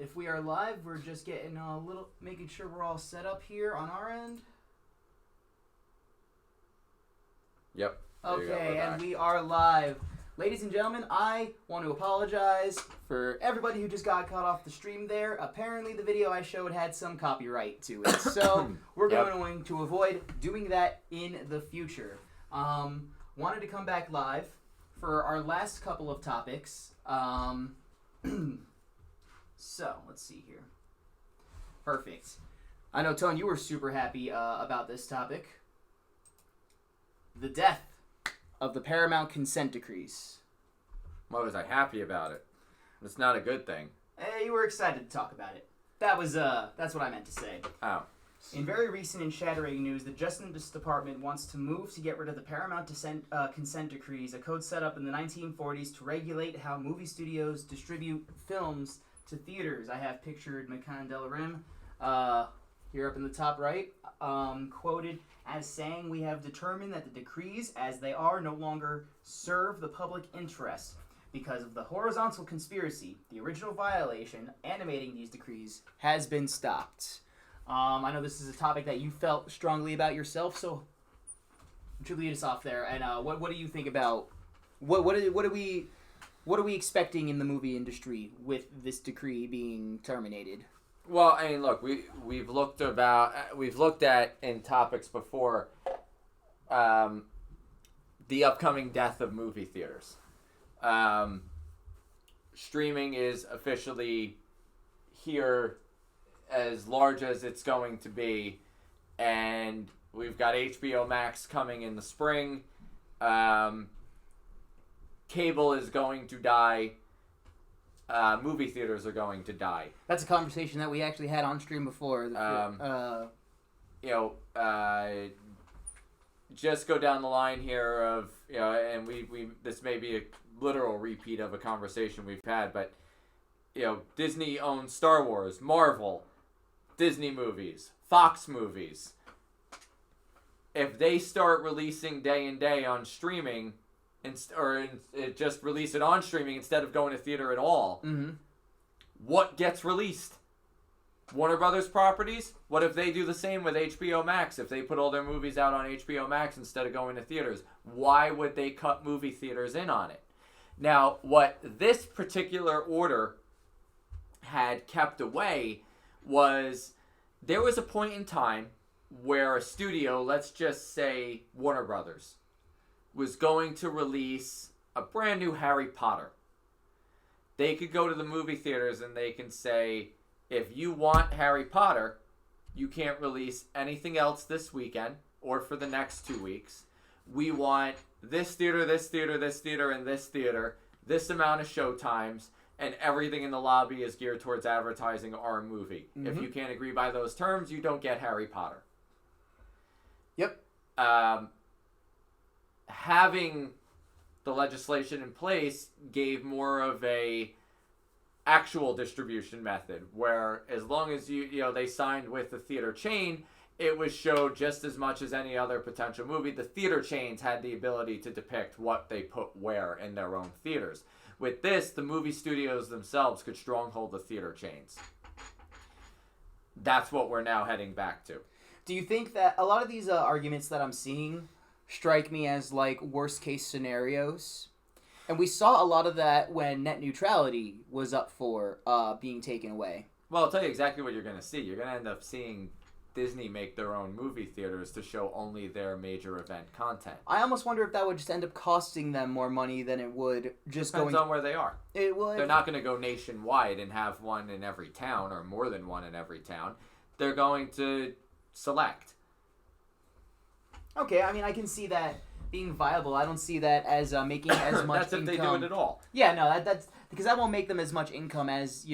If we are live, we're just getting making sure we're all set up here on our end. Yep. Okay, and we are live. Ladies and gentlemen, I want to apologize for everybody who just got cut off the stream there. Apparently, the video I showed had some copyright to it, so we're going to avoid doing that in the future. Wanted to come back live for our last couple of topics. So, let's see here. Perfect. I know, Tone, you were super happy about this topic. The death of the Paramount consent decrees. Why was I happy about it? It's not a good thing. Hey, you were excited to talk about it. That's what I meant to say. Oh. In very recent and shattering news, the Justice Department wants to move to get rid of the Paramount consent decrees, a code set up in the 1940s to regulate how movie studios distribute films to theaters. I have pictured McCann Delarim here up in the top right, quoted as saying, "We have determined that the decrees, as they are, no longer serve the public interest. Because of the horizontal conspiracy, the original violation animating these decrees has been stopped." I know this is a topic that you felt strongly about yourself, so would you lead us off there? And what do you think about what are we expecting in the movie industry with this decree being terminated? Well, I mean, look, we've looked at in topics before the upcoming death of movie theaters. Streaming is officially here as large as it's going to be, and we've got HBO Max coming in the spring. Cable is going to die. Movie theaters are going to die. That's a conversation that we actually had on stream before. Just go down the line here of, and we this may be a literal repeat of a conversation we've had, but Disney owns Star Wars, Marvel, Disney movies, Fox movies. If they start releasing day and day on streaming, just release it on streaming instead of going to theater at all, what gets released? Warner Brothers properties? What if they do the same with HBO Max? If they put all their movies out on HBO Max instead of going to theaters, why would they cut movie theaters in on it? Now, what this particular order had kept away was there was a point in time where a studio, let's just say Warner Brothers, was going to release a brand new Harry Potter. They could go to the movie theaters and they can say, if you want Harry Potter, you can't release anything else this weekend or for the next 2 weeks. We want this theater, this theater, this theater, and this theater, this amount of show times, and everything in the lobby is geared towards advertising our movie. If you can't agree by those terms, you don't get Harry Potter. Yep. Having the legislation in place gave more of a actual distribution method, where as long as they signed with the theater chain, it was showed just as much as any other potential movie. The theater chains had the ability to depict what they put where in their own theaters. With this, the movie studios themselves could stronghold the theater chains. That's what we're now heading back to. Do you think that a lot of these arguments that I'm seeing strike me as like worst case scenarios? And we saw a lot of that when net neutrality was up for being taken away. Well, I'll tell you exactly what you're going to see. You're going to end up seeing Disney make their own movie theaters to show only their major event content. I almost wonder if that would just end up costing them more money than it would just Depends on where they are. It would. They're not going to go nationwide and have one in every town or more than one in every town. They're going to select. Okay, I mean, I can see that being viable. I don't see that as making as much That's if income. they do it at all. Yeah, no, that's because that won't make them as much income as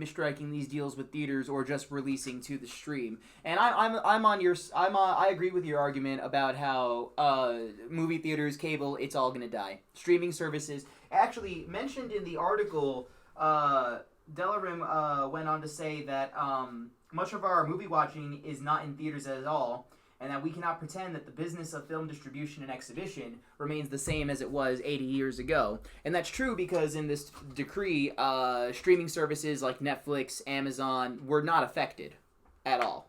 striking these deals with theaters or just releasing to the stream. And I agree with your argument about how movie theaters, cable, it's all gonna die. Streaming services, actually mentioned in the article, Delarim went on to say that much of our movie watching is not in theaters at all. and that we cannot pretend that the business of film distribution and exhibition remains the same as it was 80 years ago. And that's true because in this decree, streaming services like Netflix, Amazon were not affected at all.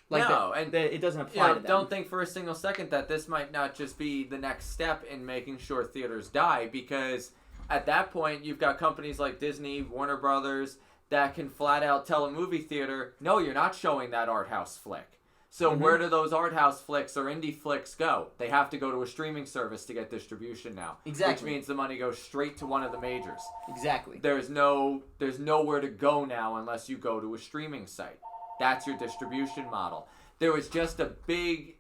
Like no, it doesn't apply to them. Don't think for a single second that this might not just be the next step in making sure theaters die, because at that point you've got companies like Disney, Warner Brothers, that can flat out tell a movie theater, no, you're not showing that art house flick. So where do those art house flicks or indie flicks go? They have to go to a streaming service to get distribution now. Exactly. Which means the money goes straight to one of the majors. Exactly. There's nowhere to go now unless you go to a streaming site. That's your distribution model. There was just a big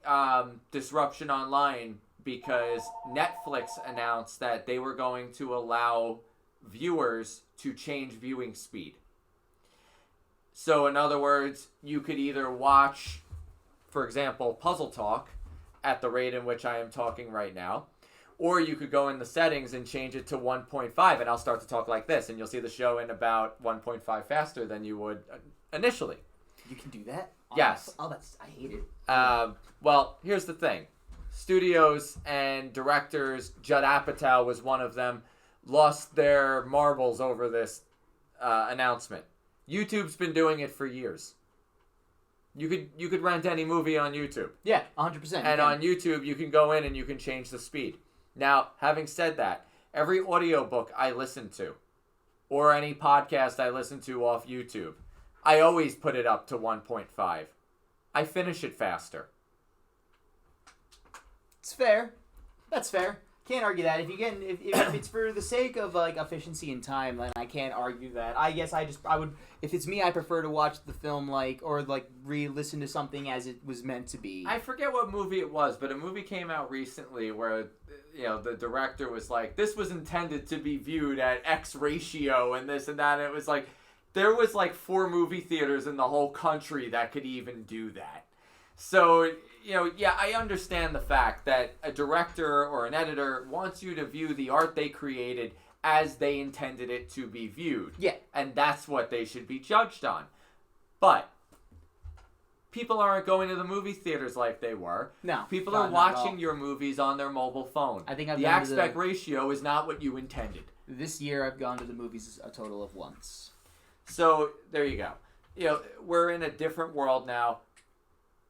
disruption online because Netflix announced that they were going to allow viewers to change viewing speed. So in other words, you could either watch, for example, Puzzle Talk at the rate in which I am talking right now, or you could go in the settings and change it to 1.5, and I'll start to talk like this, and you'll see the show in about 1.5 faster than you would initially. You can do that? Yes. Oh, I hate it. Well, here's the thing. Studios and directors, Judd Apatow was one of them, lost their marbles over this announcement. YouTube's been doing it for years. You could rent any movie on YouTube. Yeah, 100%. And on YouTube, you can go in and you can change the speed. Now, having said that, every audiobook I listen to, or any podcast I listen to off YouTube, I always put it up to 1.5. I finish it faster. It's fair. That's fair. Can't argue that. If it's for the sake of like efficiency and time, then I can't argue that. I guess I would, if it's me, I prefer to watch the film or re-listen to something as it was meant to be. I forget what movie it was, but a movie came out recently where the director was like, this was intended to be viewed at X ratio and this and that, and it was like there was like 4 movie theaters in the whole country that could even do that. So, yeah, I understand the fact that a director or an editor wants you to view the art they created as they intended it to be viewed. Yeah. And that's what they should be judged on. But people aren't going to the movie theaters like they were. No. People are watching your movies on their mobile phone. I think the aspect ratio is not what you intended. This year I've gone to the movies a total of once. So, there you go. We're in a different world now.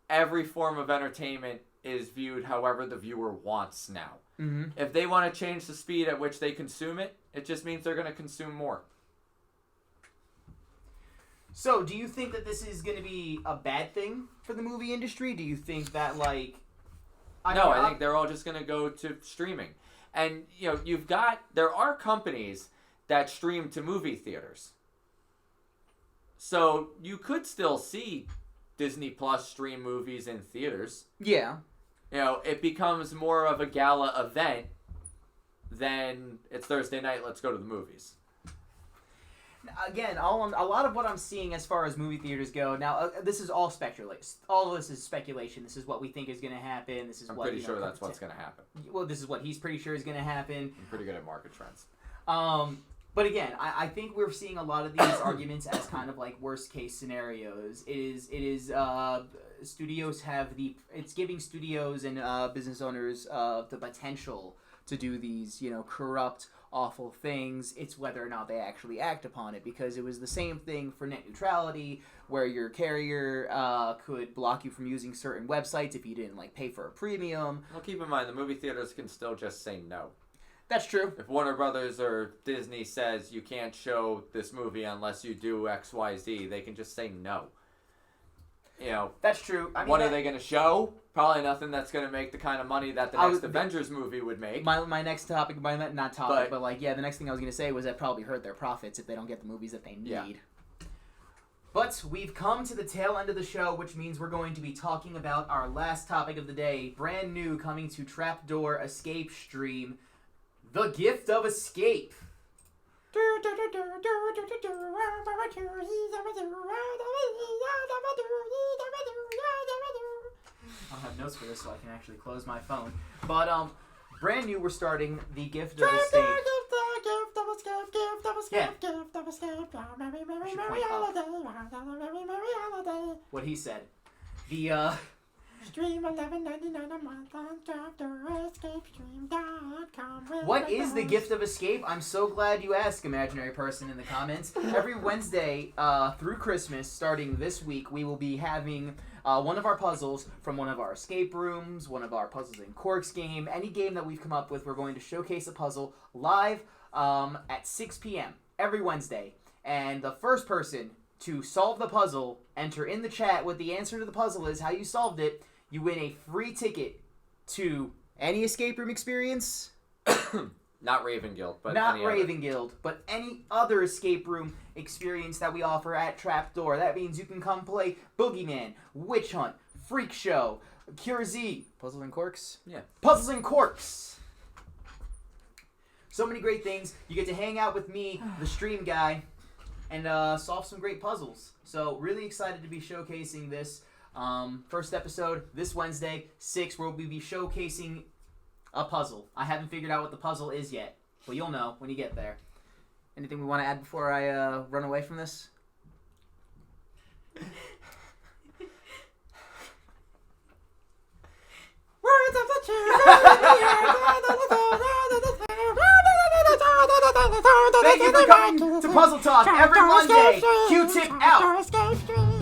Every form of entertainment is viewed however the viewer wants now. Mm-hmm. If they want to change the speed at which they consume it, it just means they're going to consume more. So, do you think that this is going to be a bad thing for the movie industry? Do you think that, I think they're all just going to go to streaming. And, there are companies that stream to movie theaters. So, you could still see Disney Plus stream movies in theaters. Yeah. It becomes more of a gala event than it's Thursday night, let's go to the movies. Again, a lot of what I'm seeing as far as movie theaters go, now this is all speculation. All of this is speculation. This is what we think is going to happen. I'm pretty sure that's what's going to happen. Well, this is what he's pretty sure is going to happen. I'm pretty good at market trends. But again, I think we're seeing a lot of these arguments as kind of like worst case scenarios. It is studios it's giving studios and business owners the potential to do these, corrupt, awful things. It's whether or not they actually act upon it, because it was the same thing for net neutrality, where your carrier could block you from using certain websites if you didn't pay for a premium. Well, keep in mind the movie theaters can still just say no. That's true. If Warner Brothers or Disney says you can't show this movie unless you do XYZ, they can just say no. That's true. What are they going to show? Probably nothing that's going to make the kind of money that the next Avengers movie would make. My next topic, the next thing I was going to say was that probably hurt their profits if they don't get the movies that they need. Yeah. But we've come to the tail end of the show, which means we're going to be talking about our last topic of the day, brand new, coming to Trapdoor Escape Stream, The Gift of Escape. I don't have notes for this, so I can actually close my phone. But brand new, we're starting The Gift of Escape. Yeah. What he said. Stream $11.99 a month on DrEscapeStream.com. What is the gift of escape? I'm so glad you asked, imaginary person in the comments. Every Wednesday through Christmas, starting this week, we will be having one of our puzzles from one of our escape rooms, one of our Puzzles and Corks game, any game that we've come up with. We're going to showcase a puzzle live at 6 p.m. every Wednesday. And the first person to solve the puzzle, enter in the chat what the answer to the puzzle is, how you solved it. You win a free ticket to any escape room experience. Not Raven Guild, but not any Raven Guild, but any other escape room experience that we offer at Trapdoor. That means you can come play Boogeyman, Witch Hunt, Freak Show, Cure Z, Puzzles and Corks? Yeah. Puzzles and Corks! So many great things. You get to hang out with me, the stream guy, and solve some great puzzles. So really excited to be showcasing this. First episode this Wednesday, 6, where we'll be showcasing a puzzle. I haven't figured out what the puzzle is yet, but you'll know when you get there. Anything we want to add before I run away from this? Words of the Thank you for coming to Puzzle Talk every Monday. Q-Tip out.